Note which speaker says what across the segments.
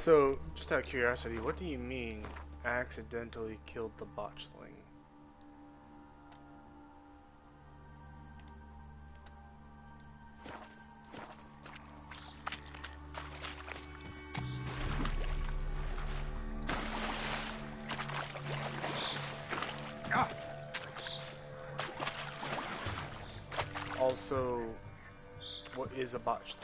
Speaker 1: So, just out of curiosity, what do you mean accidentally killed the botchling? Also, what is a botchling?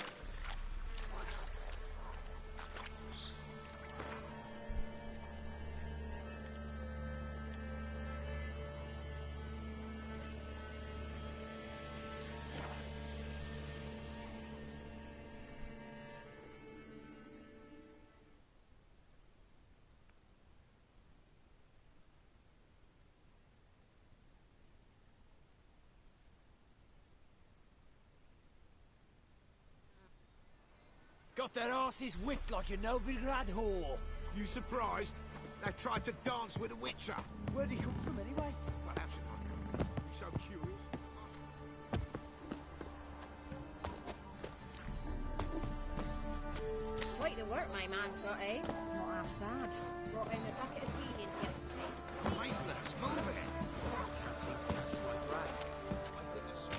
Speaker 2: Got their asses whipped like a Novigrad whore.
Speaker 3: You surprised? They tried to dance with a witcher.
Speaker 2: Where'd he come from anyway?
Speaker 3: Well, how should I know? You so curious.
Speaker 4: Quite the work my man's got, eh? Not half bad. Brought home a bucket of peelings yesterday.
Speaker 3: Lifeless, move it. I can't seem to catch my breath. My goodness, smudge.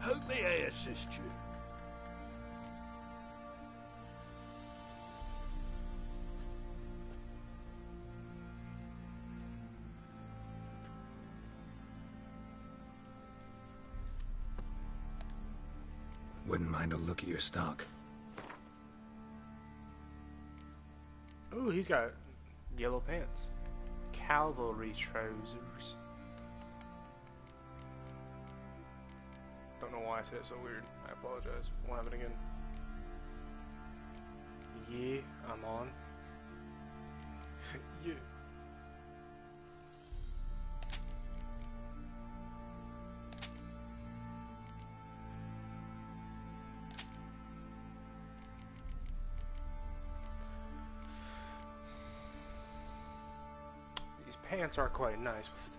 Speaker 2: How may I assist you?
Speaker 5: Wouldn't mind a look at your stock.
Speaker 1: Ooh, he's got yellow pants. Cavalry trousers. Don't know why I said it so weird. I apologize. Won't have it again. Yeah, I'm on. Yeah. These pants are quite nice, but it's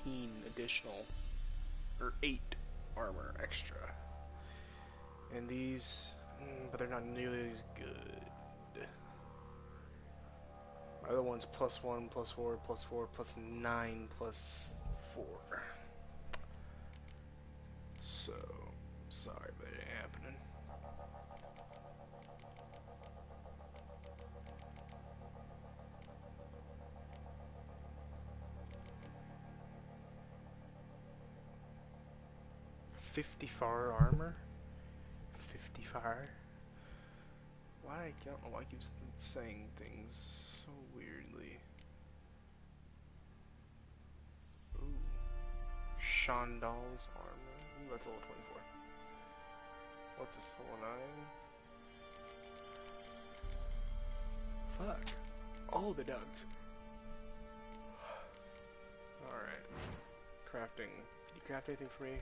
Speaker 1: 18 additional, or 8 armor extra. And these, but they're not nearly as good. My other one's +1, +4, +4, +9, +4. So, sorry, but it ain't happening. $50 armor? 55. Why? I don't know why I keep saying things so weirdly. Ooh. Chandal's armor. Ooh, that's level 24. What's this, level 9? Fuck. All the ducks. Alright. Crafting. Can you craft anything for me?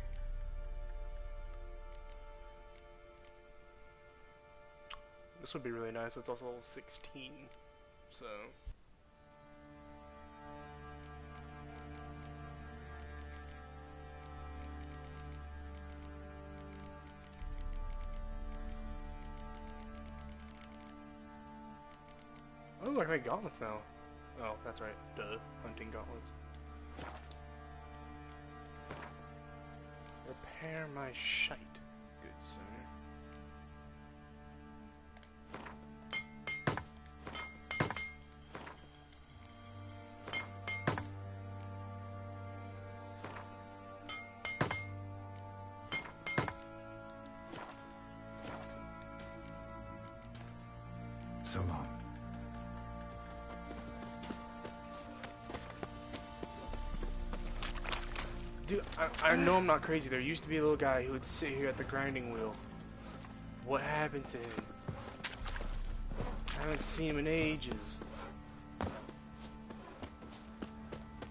Speaker 1: This would be really nice. It's also level 16, so. Oh, I can make gauntlets now. Oh, that's right. Duh. Hunting gauntlets. Repair my shite, good sir.
Speaker 5: So long.
Speaker 1: Dude, I know I'm not crazy. There used to be a little guy who would sit here at the grinding wheel. What happened to him? I haven't seen him in ages.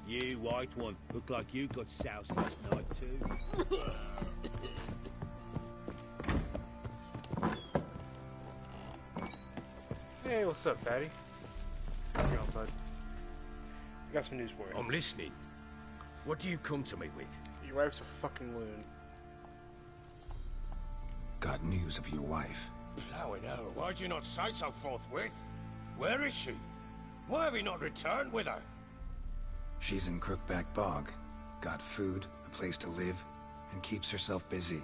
Speaker 2: You, white one, look like you got soused last night too.
Speaker 1: Hey, what's up, fatty? How's it going, bud? I got some news for you.
Speaker 3: I'm listening. What do you come to me with?
Speaker 1: Your wife's a fucking loon.
Speaker 5: Got news of your wife.
Speaker 3: Plowing hell, why'd you not say so forthwith? Where is she? Why have you not returned with her?
Speaker 5: She's in Crookback Bog. Got food, a place to live, and keeps herself busy.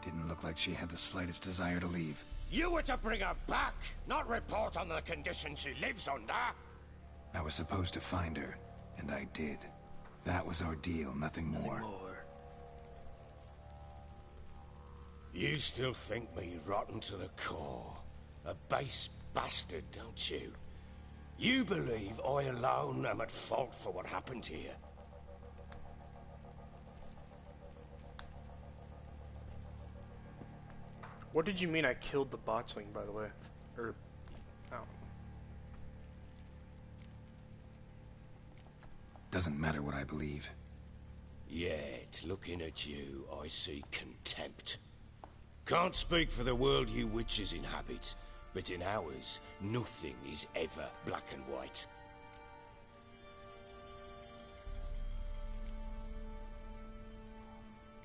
Speaker 5: Didn't look like she had the slightest desire to leave.
Speaker 3: You were to bring her back, not report on the conditions she lives under.
Speaker 5: I was supposed to find her, and I did. That was our deal, nothing more.
Speaker 3: You still think me rotten to the core. A base bastard, don't you? You believe I alone am at fault for what happened here.
Speaker 1: What did you mean I killed the botchling, by the way? Or, oh.
Speaker 5: Doesn't matter what I believe.
Speaker 3: Yet, looking at you, I see contempt. Can't speak for the world you witches inhabit, but in ours, nothing is ever black and white.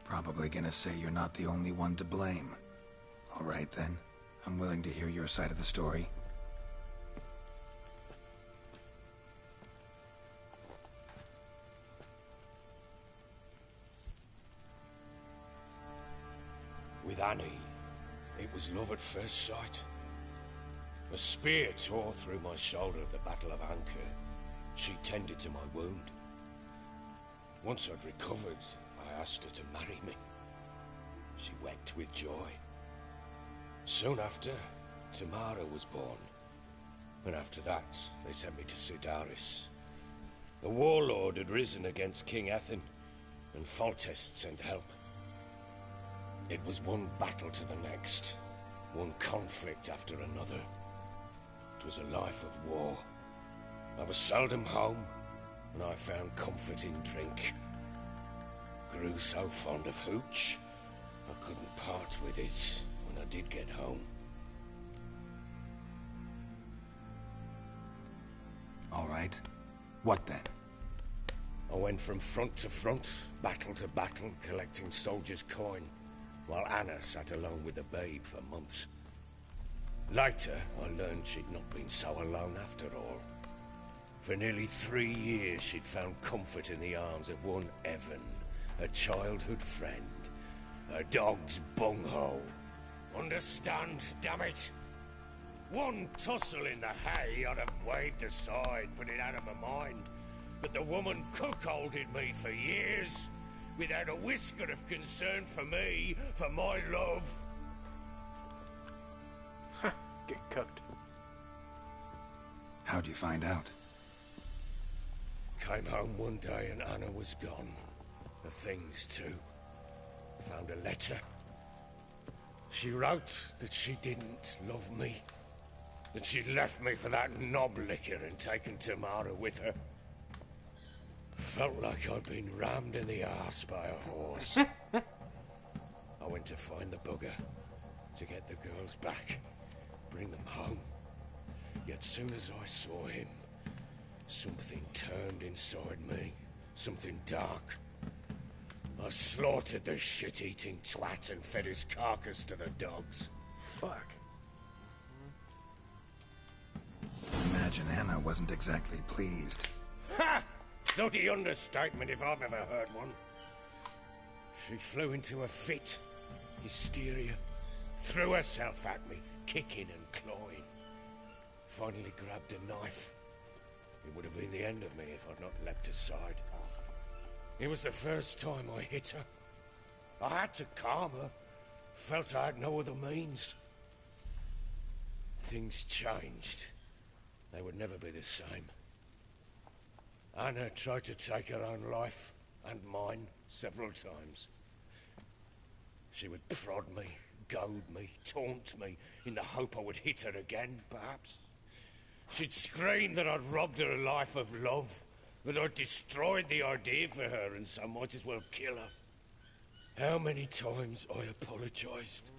Speaker 5: Probably gonna say you're not the only one to blame. All right then, I'm willing to hear your side of the story.
Speaker 3: With Annie, it was love at first sight. A spear tore through my shoulder at the Battle of Anchor. She tended to my wound. Once I'd recovered, I asked her to marry me. She wept with joy. Soon after, Tamara was born. And after that, they sent me to Sidaris. The warlord had risen against King Ethan, and Foltest sent help. It was one battle to the next, one conflict after another. It was a life of war. I was seldom home, and I found comfort in drink. Grew so fond of hooch, I couldn't part with it when I did get home.
Speaker 5: All right. What then?
Speaker 3: I went from front to front, battle to battle, collecting soldiers' coin, while Anna sat alone with the babe for months. Later, I learned she'd not been so alone after all. For nearly 3 years, she'd found comfort in the arms of one Evan, a childhood friend, a dog's bunghole. Understand, damn it? One tussle in the hay I'd have waved aside, put it out of my mind. But the woman cuckolded me for years, without a whisker of concern for me, for my love.
Speaker 1: Get cooked.
Speaker 5: How'd you find out?
Speaker 3: Came home one day and Anna was gone. The things too. Found a letter. She wrote that she didn't love me. That she'd left me for that knob licker and taken Tamara with her. Felt like I'd been rammed in the arse by a horse. I went to find the bugger, to get the girls back, bring them home. Yet soon as I saw him, something turned inside me, something dark. I slaughtered the shit-eating twat and fed his carcass to the dogs.
Speaker 1: Fuck.
Speaker 5: Imagine Anna wasn't exactly pleased.
Speaker 3: Ha! Bloody understatement if I've ever heard one. She flew into a fit, hysteria, threw herself at me, kicking and clawing. Finally grabbed a knife. It would have been the end of me if I'd not leapt aside. It was the first time I hit her. I had to calm her. Felt I had no other means. Things changed. They would never be the same. Anna tried to take her own life, and mine, several times. She would prod me, goad me, taunt me, in the hope I would hit her again, perhaps. She'd scream that I'd robbed her life of love, that I destroyed the idea for her and so might as well kill her. How many times I apologized.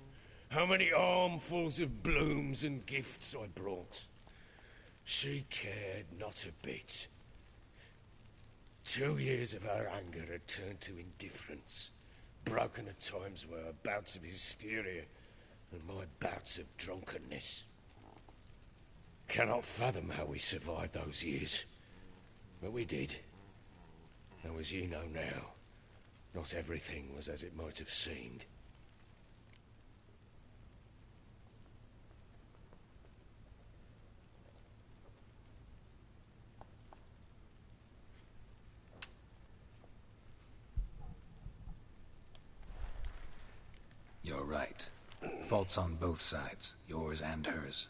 Speaker 3: How many armfuls of blooms and gifts I brought. She cared not a bit. 2 years of her anger had turned to indifference, broken at times by her bouts of hysteria and my bouts of drunkenness. Cannot fathom how we survived those years, but we did. Though as you know now, not everything was as it might have seemed.
Speaker 5: You're right. Faults on both sides, yours and hers.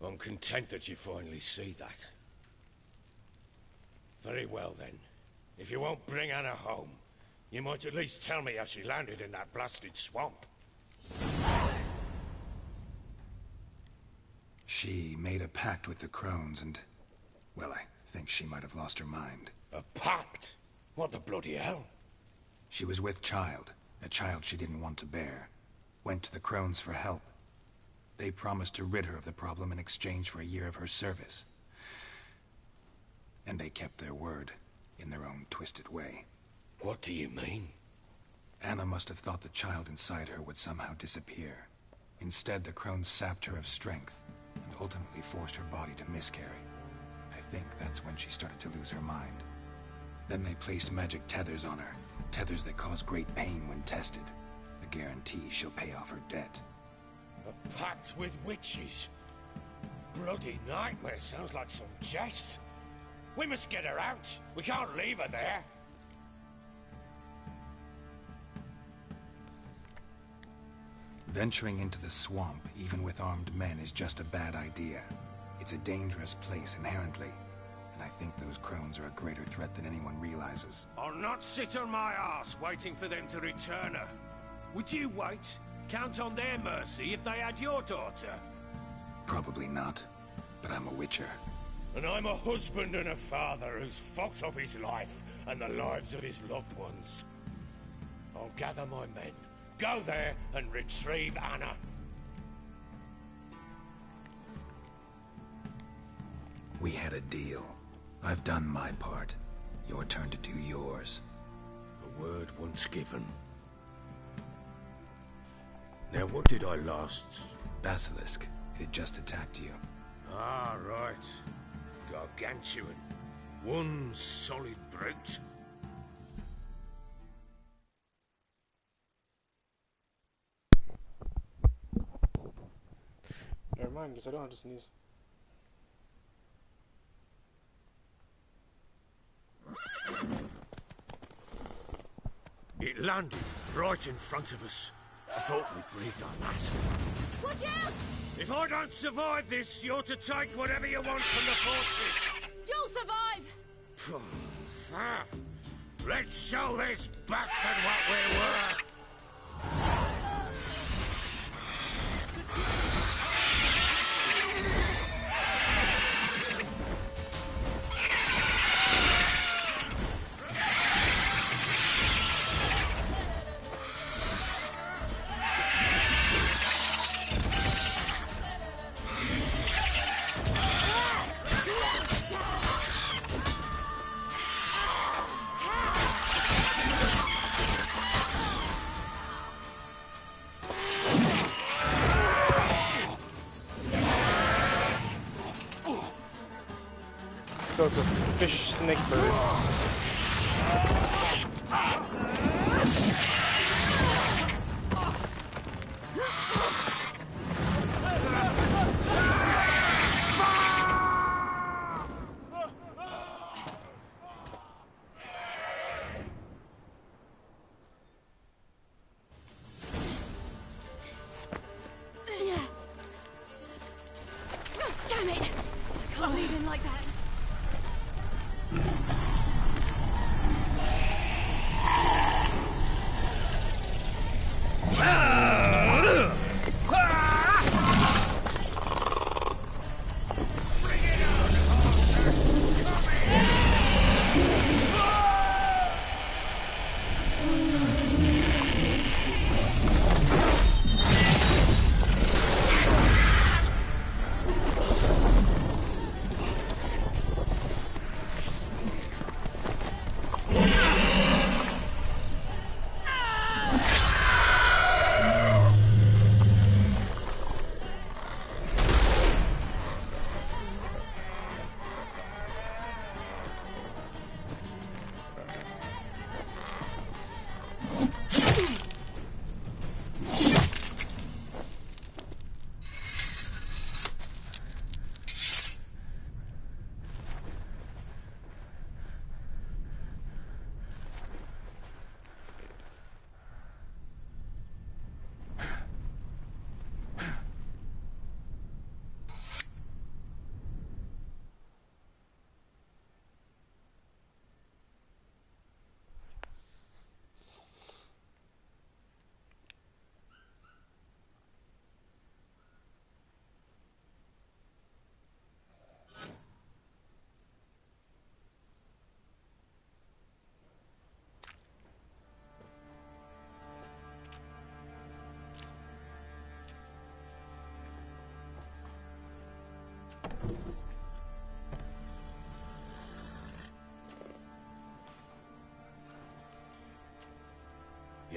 Speaker 3: I'm content that you finally see that. Very well then. If you won't bring Anna home, you might at least tell me how she landed in that blasted swamp.
Speaker 5: She made a pact with the crones and... well, I think she might have lost her mind.
Speaker 3: A pact? What the bloody hell?
Speaker 5: She was with child, a child she didn't want to bear. Went to the crones for help. They promised to rid her of the problem in exchange for a year of her service. And they kept their word, in their own twisted way.
Speaker 3: What do you mean?
Speaker 5: Anna must have thought the child inside her would somehow disappear. Instead, the crones sapped her of strength, and ultimately forced her body to miscarry. I think that's when she started to lose her mind. Then they placed magic tethers on her, tethers that cause great pain when tested. A guarantee she'll pay off her debt.
Speaker 3: A pact with witches? Bloody nightmare, sounds like some jest. We must get her out. We can't leave her there.
Speaker 5: Venturing into the swamp, even with armed men, is just a bad idea. It's a dangerous place inherently, and I think those crones are a greater threat than anyone realizes.
Speaker 3: I'll not sit on my ass waiting for them to return her. Would you wait? Count on their mercy if they had your daughter?
Speaker 5: Probably not, but I'm a witcher.
Speaker 3: And I'm a husband and a father who's fucked up his life and the lives of his loved ones. I'll gather my men, go there and retrieve Anna.
Speaker 5: We had a deal. I've done my part. Your turn to do yours.
Speaker 3: A word once given. Now what did I last...
Speaker 5: Basilisk. It had just attacked you.
Speaker 3: Ah, right. Gargantuan. One solid brute.
Speaker 1: Never mind, because I don't have to sneeze.
Speaker 3: It landed right in front of us. I thought we breathed our last.
Speaker 4: Watch out!
Speaker 3: If I don't survive this, you're to take whatever you want from the fortress.
Speaker 4: You'll survive!
Speaker 3: Let's show this bastard what we're worth.
Speaker 1: So it's a fish snake bird.
Speaker 4: Damn it! I can't leave him like that.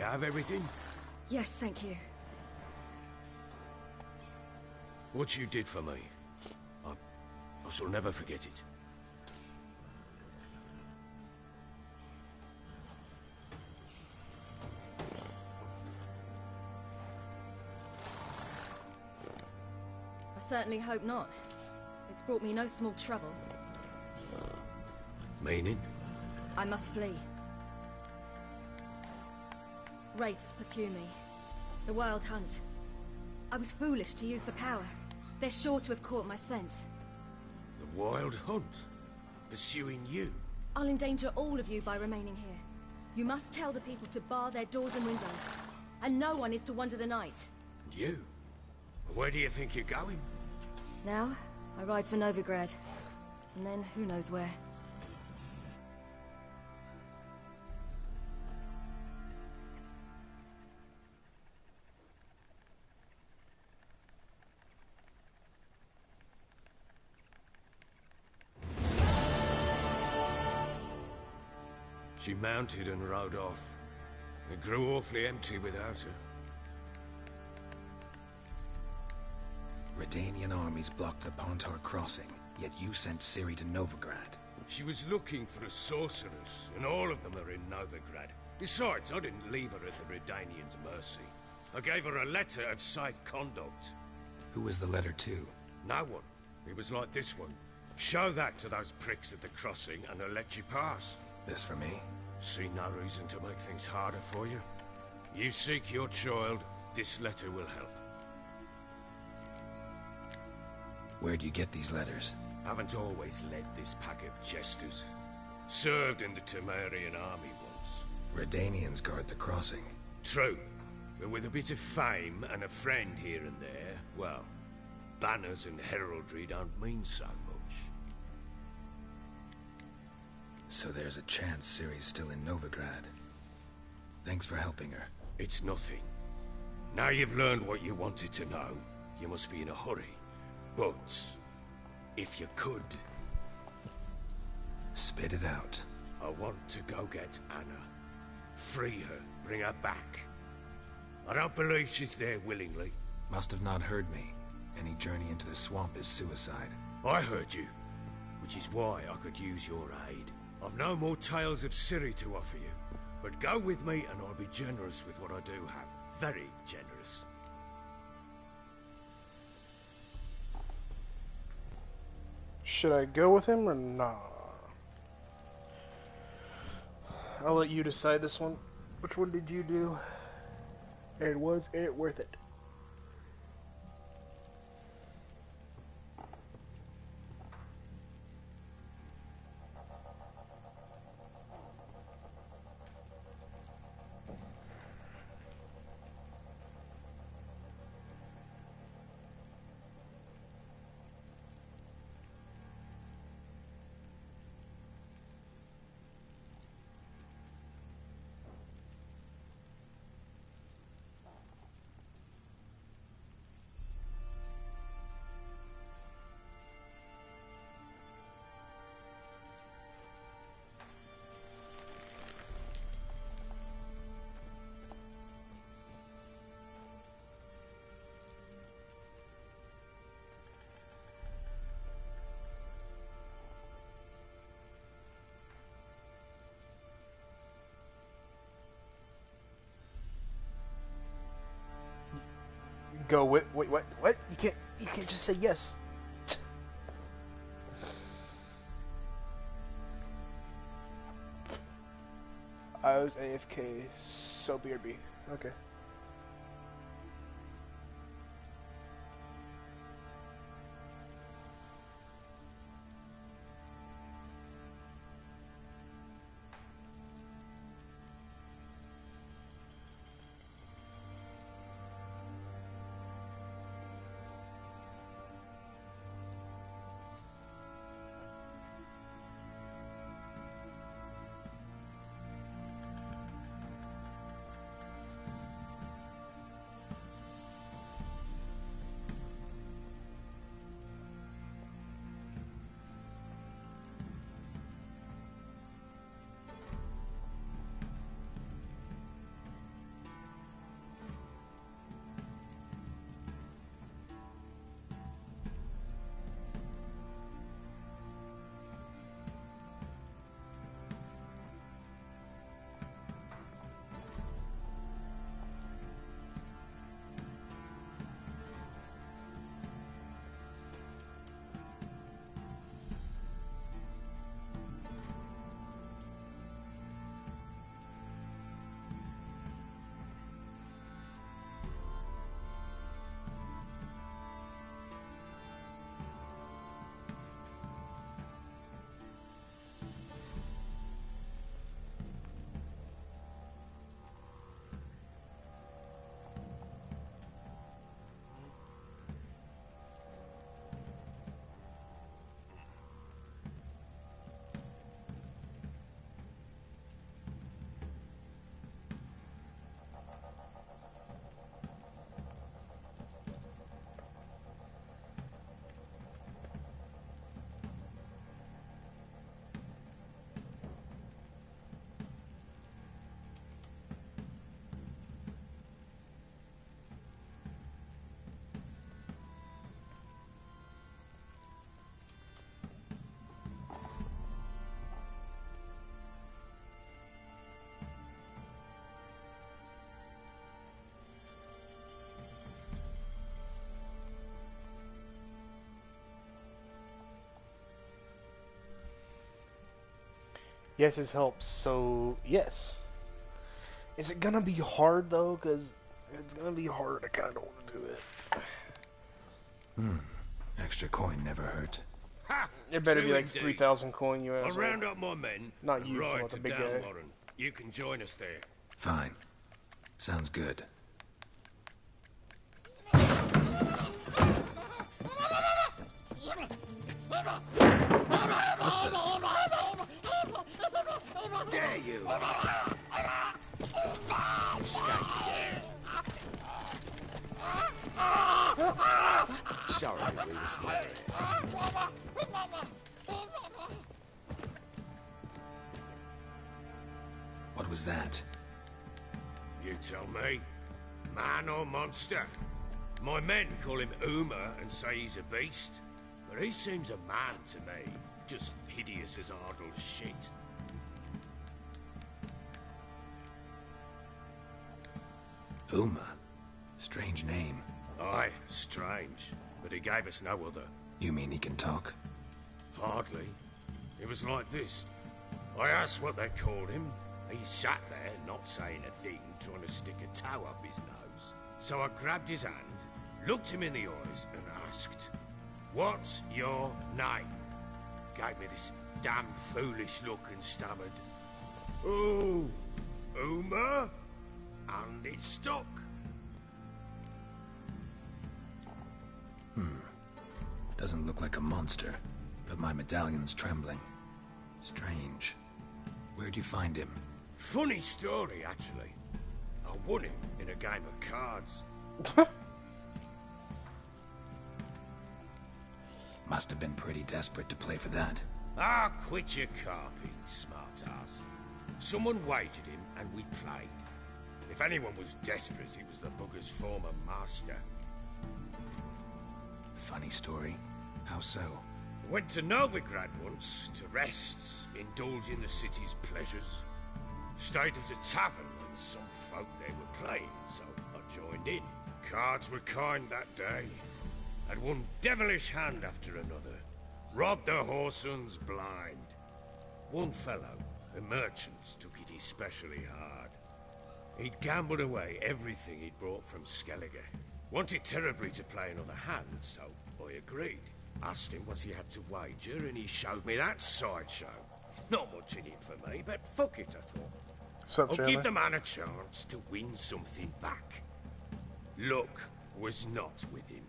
Speaker 3: You have everything?
Speaker 6: Yes, thank you.
Speaker 3: What you did for me, I shall never forget it.
Speaker 6: I certainly hope not. It's brought me no small trouble.
Speaker 3: Meaning?
Speaker 6: I must flee. Wraiths pursue me. The Wild Hunt. I was foolish to use the power. They're sure to have caught my scent.
Speaker 3: The Wild Hunt? Pursuing you?
Speaker 6: I'll endanger all of you by remaining here. You must tell the people to bar their doors and windows. And no one is to wander the night.
Speaker 3: And you? Where do you think you're going?
Speaker 6: Now, I ride for Novigrad. And then, who knows where.
Speaker 3: She mounted and rode off. It grew awfully empty without her.
Speaker 5: Redanian armies blocked the Pontar crossing, yet you sent Ciri to Novigrad.
Speaker 3: She was looking for a sorceress, and all of them are in Novigrad. Besides, I didn't leave her at the Redanians' mercy. I gave her a letter of safe conduct.
Speaker 5: Who was the letter to?
Speaker 3: No one. It was like this one. Show that to those pricks at the crossing, and they'll let you pass.
Speaker 5: This for me?
Speaker 3: See no reason to make things harder for you. You seek your child, this letter will help.
Speaker 5: Where'd you get these letters?
Speaker 3: Haven't always led this pack of jesters. Served in the Temerian army once.
Speaker 5: Redanians guard the crossing.
Speaker 3: True, but with a bit of fame and a friend here and there, well, banners and heraldry don't mean so much.
Speaker 5: So there's a chance Ciri's still in Novigrad. Thanks for helping her.
Speaker 3: It's nothing. Now you've learned what you wanted to know, you must be in a hurry. But, if you could...
Speaker 5: Spit it out.
Speaker 3: I want to go get Anna. Free her, bring her back. I don't believe she's there willingly.
Speaker 5: Must have not heard me. Any journey into the swamp is suicide.
Speaker 3: I heard you, which is why I could use your aid. I've no more tales of Ciri to offer you, but go with me and I'll be generous with what I do have. Very generous.
Speaker 1: Should I go with him or not? I'll let you decide this one. Which one did you do? And was it worth it? Go with wait what? You can't just say yes. I was AFK, so BRB. Okay. Yes, it helps. So yes. Is it gonna be hard though? Cause it's gonna be hard. I kind of don't want to do it.
Speaker 5: Extra coin never hurt.
Speaker 3: Ha!
Speaker 1: It better
Speaker 3: True
Speaker 1: be like
Speaker 3: indeed.
Speaker 1: 3,000 coin, you
Speaker 3: I'll
Speaker 1: asshole.
Speaker 3: round up my men
Speaker 1: Not
Speaker 3: and
Speaker 1: you,
Speaker 3: ride
Speaker 1: but
Speaker 3: to
Speaker 1: the big
Speaker 3: Down
Speaker 1: guy.
Speaker 3: Warren. You can join us there.
Speaker 5: Fine. Sounds good.
Speaker 3: There you are. Escaped again. Sorry to be the story.
Speaker 5: What was that?
Speaker 3: You tell me. Man or monster? My men call him Uma and say he's a beast. But he seems a man to me. Just hideous as Ardle's shit.
Speaker 5: Uma. Strange name.
Speaker 3: Aye, strange. But he gave us no other.
Speaker 5: You mean he can talk?
Speaker 3: Hardly. It was like this. I asked what they called him. He sat there, not saying a thing, trying to stick a toe up his nose. So I grabbed his hand, looked him in the eyes, and asked, "What's your name?" Gave me this damn foolish look and stammered, "Oh, Uma?" And it stuck.
Speaker 5: Doesn't look like a monster, but my medallion's trembling. Strange. Where'd you find him?
Speaker 3: Funny story, actually. I won him in a game of cards.
Speaker 5: Must have been pretty desperate to play for that.
Speaker 3: Ah, quit your carping, smart-ass. Someone wagered him, and we played. If anyone was desperate, it was the bugger's former master.
Speaker 5: Funny story. How so?
Speaker 3: Went to Novigrad once, to rest, indulge in the city's pleasures. Stayed at a tavern, and some folk there were playing, so I joined in. Cards were kind that day. Had one devilish hand after another. Robbed the whoresons blind. One fellow, a merchant, took it especially hard. He'd gambled away everything he'd brought from Skellige. Wanted terribly to play another hand, so I agreed. Asked him what he had to wager, and he showed me that sideshow. Not much in it for me, but fuck it, I thought.
Speaker 1: Sup,
Speaker 3: I'll
Speaker 1: Chandler?
Speaker 3: give the man a chance to win something back. Luck was not with him,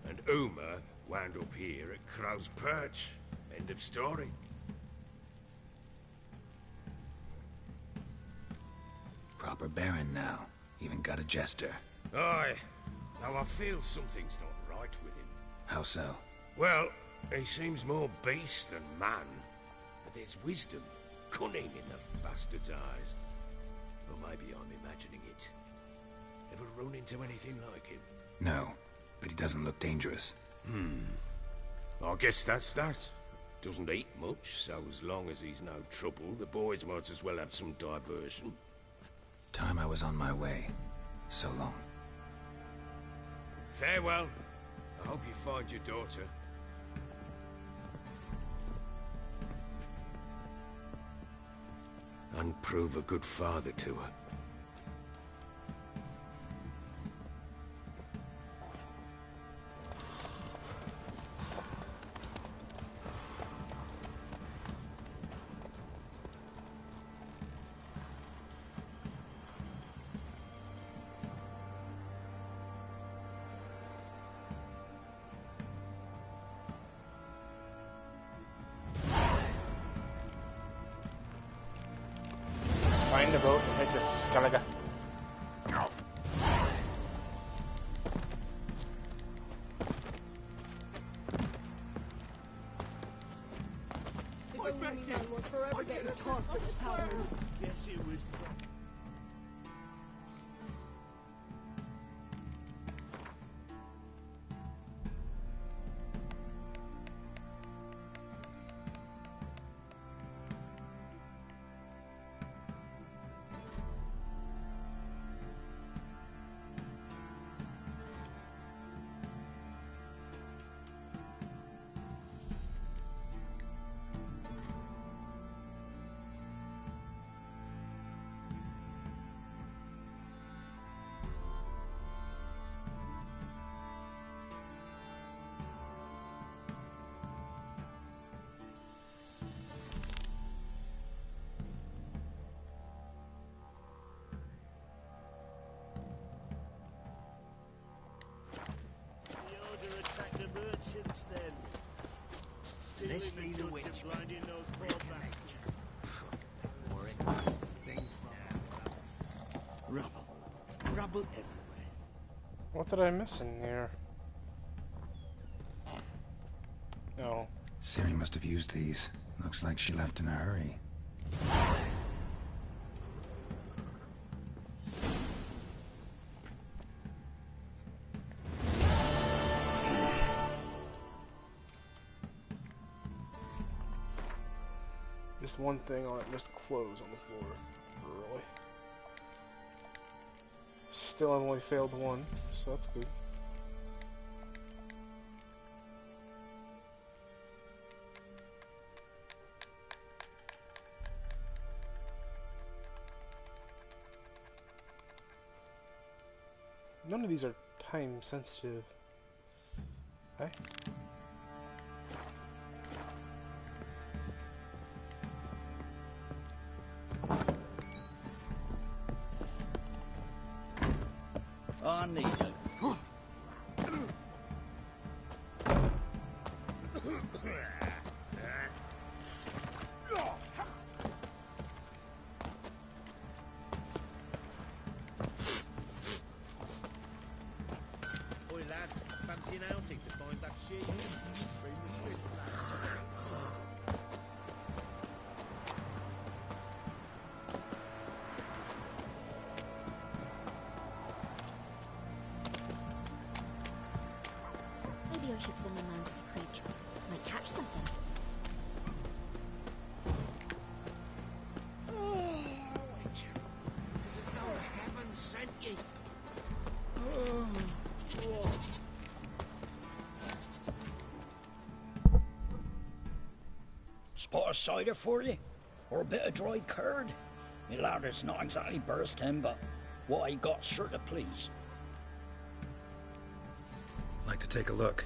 Speaker 3: and Uma wound up here at Crow's Perch. End of story.
Speaker 5: Proper baron now. Even got a jester.
Speaker 3: Aye, though I feel something's not right with him.
Speaker 5: How so?
Speaker 3: Well, he seems more beast than man, but there's wisdom, cunning in the bastard's eyes. Or maybe I'm imagining it. Ever run into anything like him?
Speaker 5: No, but he doesn't look dangerous.
Speaker 3: I guess that's that. Doesn't eat much, so as long as he's no trouble, the boys might as well have some diversion.
Speaker 5: Time I was on my way. So long.
Speaker 3: Farewell. I hope you find your daughter. And prove a good father to her.
Speaker 1: Find the boat and head to Skellige.
Speaker 6: If only we know what forever getting tossed at the tavern.
Speaker 2: Guess it was. Let's be the witch. More interesting things. Rubble. Rubble everywhere.
Speaker 1: What did I miss in here? No.
Speaker 5: Ciri must have used these. Looks like she left in a hurry.
Speaker 1: Just one thing on it, missed clothes on the floor. Really. Still, I've only failed one, so that's good. None of these are time sensitive. Okay.
Speaker 2: I need it.
Speaker 7: Oi lads, fancy an outing to find that sheep? Bring the Swiss lads.
Speaker 6: Maybe I should send them round to the creek. Might catch something.
Speaker 2: It's as though heaven sent you.
Speaker 8: Spot of cider for you? Or a bit of dry curd? Me ladder's not exactly bursting, but what I got's sure to please.
Speaker 5: Like to take a look.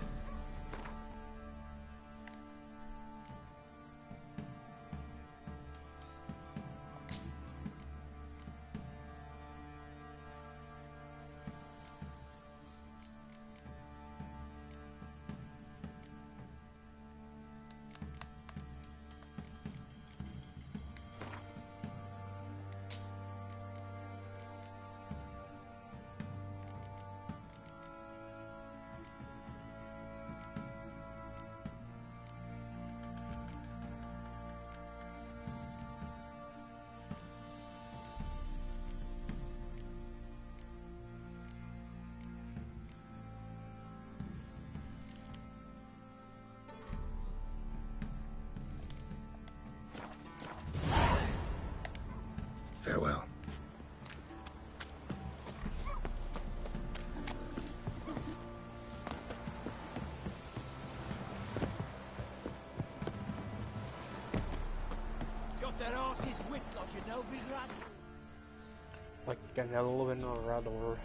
Speaker 5: Farewell.
Speaker 2: Got that arse's whipped like you know, big lad.
Speaker 1: Like an elven Rador.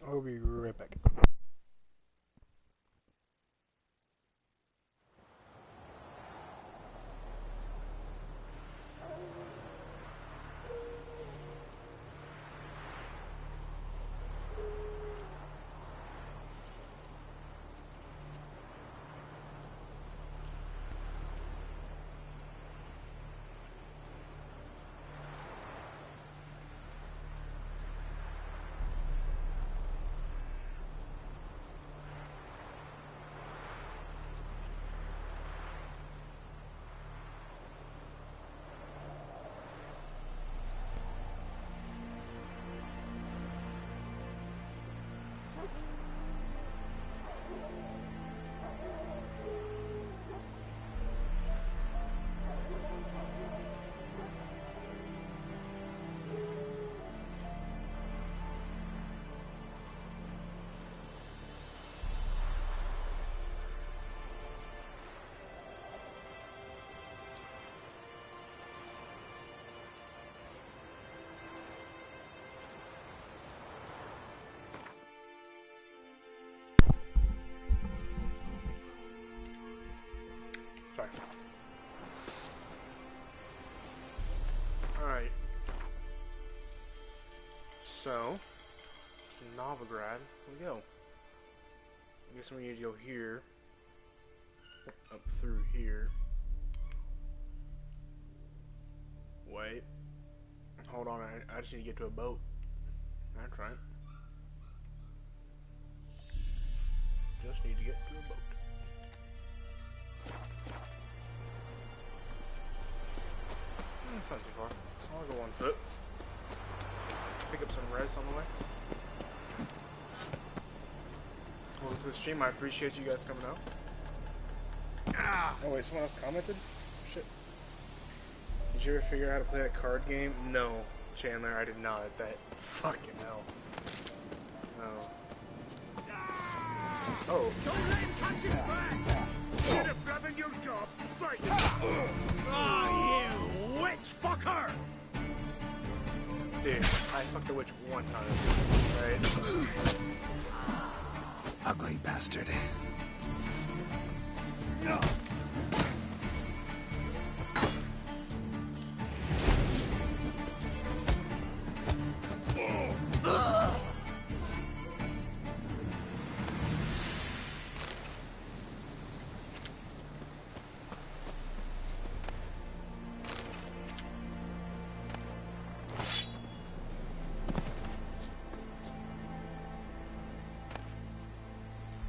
Speaker 1: I'll be right back. Alright. So, Novigrad, we go. I guess we need to go here. Up through here. Wait. Hold on, I just need to get to a boat. That's right. Just need to get to a boat. It's not too far. I'll go on foot. Pick up some res on the way. Welcome to the stream. I appreciate you guys coming out. Oh wait, someone else commented? Shit. Did you ever figure out how to play that card game? No, Chandler, I did not. That fucking hell. No. Oh.
Speaker 2: Don't let him catch his back! Get a blabbing your gob, fight! Ah, you witch fucker!
Speaker 1: Dude, I fucked a witch one time, right?
Speaker 5: Ugly bastard.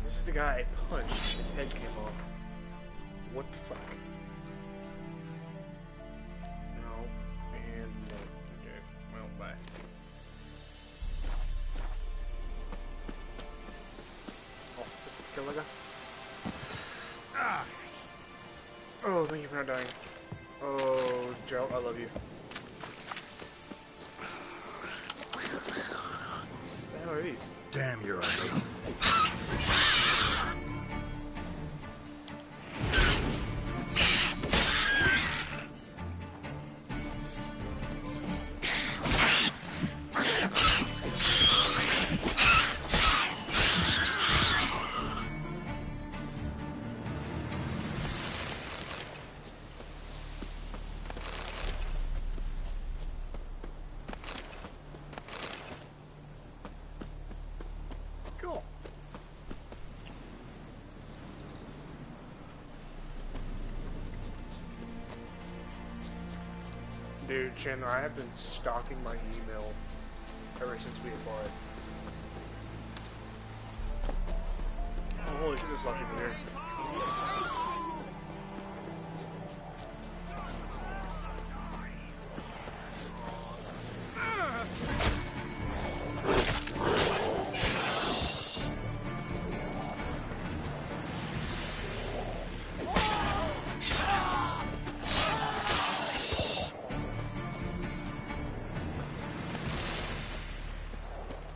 Speaker 1: This is the guy I punched. His head came off. What the fuck? No. And no. Okay. Well, bye. Oh, this is Galaga. Ah! Oh, thank you for not dying. Oh, Joe, I love you. What the hell are these?
Speaker 5: Damn, you're ugly.
Speaker 1: Cool. Dude, Chandler, I have been stalking my email ever since we applied. Oh, holy shit, there's a lot of people here.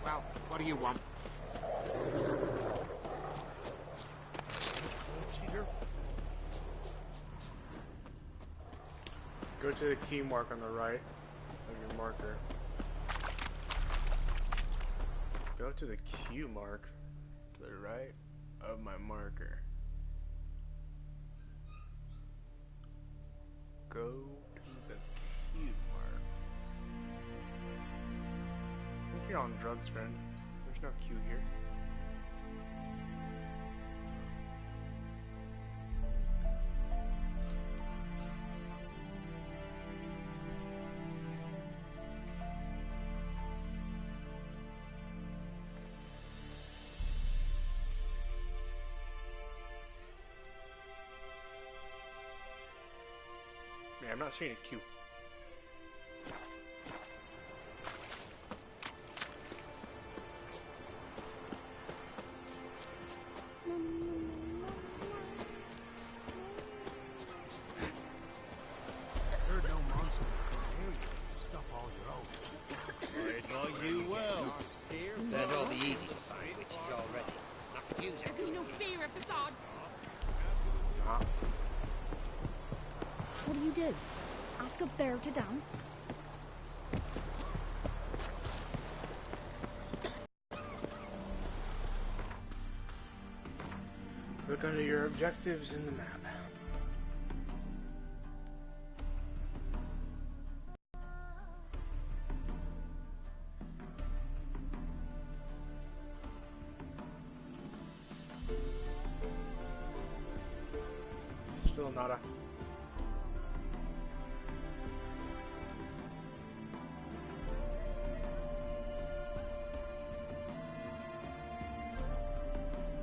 Speaker 9: Well, what do you want?
Speaker 1: Go to the key mark on the right of your marker. Go to the Q mark to the right of my marker. Go to the Q mark. I think you're on drugs, friend. There's no Q here. Yeah, I'm not seeing a Q.
Speaker 2: Heard no monster could hear you. Stuff all your own.
Speaker 7: I advise you well.
Speaker 9: They're not the easy to find, which is already. Not confusing.
Speaker 10: Have you no fear of the gods?
Speaker 6: What do? Ask a bear to dance?
Speaker 1: Look under your objectives in the map. Still nada.